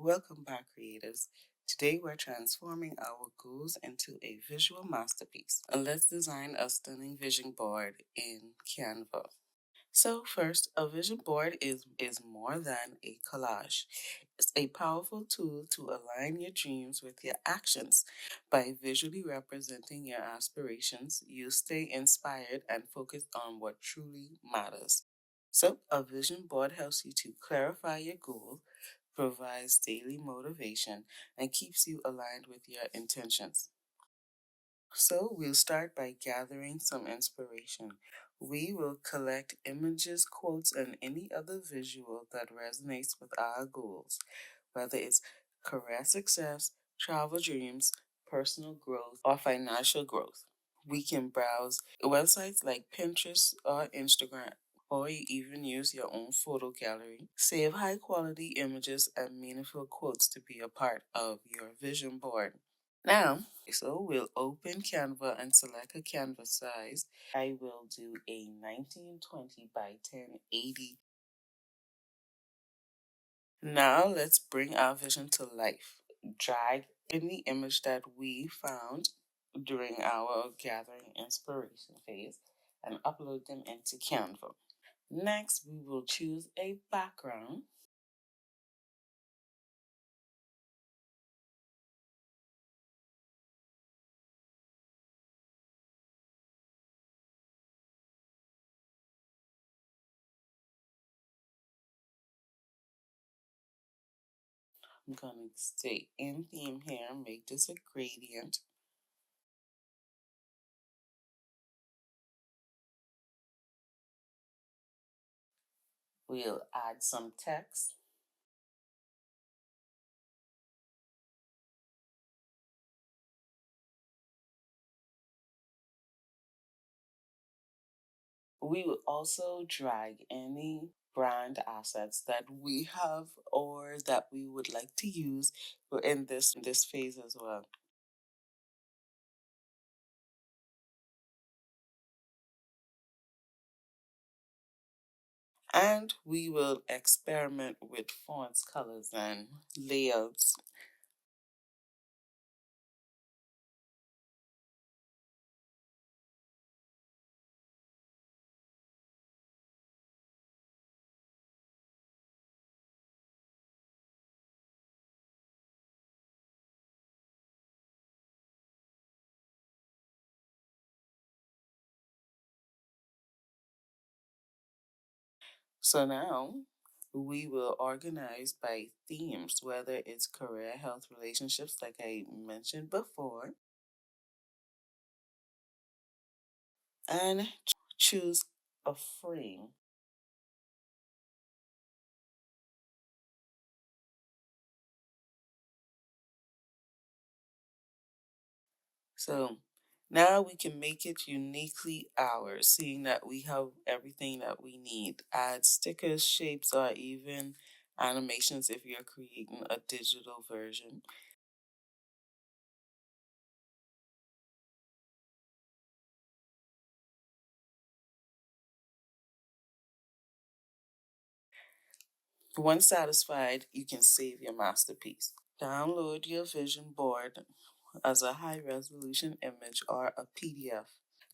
Welcome back, creatives. Today we're transforming our goals into a visual masterpiece. And let's design a stunning vision board in Canva. So first, a vision board is more than a collage. It's a powerful tool to align your dreams with your actions. By visually representing your aspirations, you stay inspired and focused on what truly matters. So, a vision board helps you to clarify your goals, provides daily motivation, and keeps you aligned with your intentions. So we'll start by gathering some inspiration. We will collect images, quotes, and any other visual that resonates with our goals, whether it's career success, travel dreams, personal growth, or financial growth. We can browse websites like Pinterest or Instagram, or you even use your own photo gallery. Save high quality images and meaningful quotes to be a part of your vision board. Now, so we'll open Canva and select a canvas size. I will do a 1920 by 1080. Now let's bring our vision to life. Drag any image that we found during our gathering inspiration phase and upload them into Canva. Next, we will choose a background. I'm going to stay in theme here and make this a gradient. We'll add some text. We will also drag any brand assets that we have or that we would like to use in this phase as well. And we will experiment with fonts, colors, and layouts. So now we will organize by themes, whether it's career, health, relationships, like I mentioned before, and choose a frame. So now we can make it uniquely ours, seeing that we have everything that we need. Add stickers, shapes, or even animations if you're creating a digital version. Once satisfied, you can save your masterpiece. Download your vision board as a high resolution image or a PDF.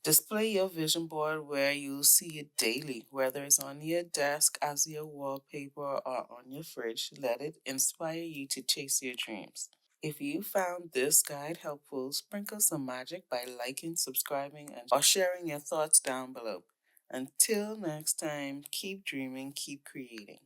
Display your vision board where you see it daily, whether it's on your desk, as your wallpaper, or on your fridge. Let it inspire you to chase your dreams. If you found this guide helpful, sprinkle some magic by liking, subscribing, or sharing your thoughts down below. Until next time, keep dreaming, keep creating.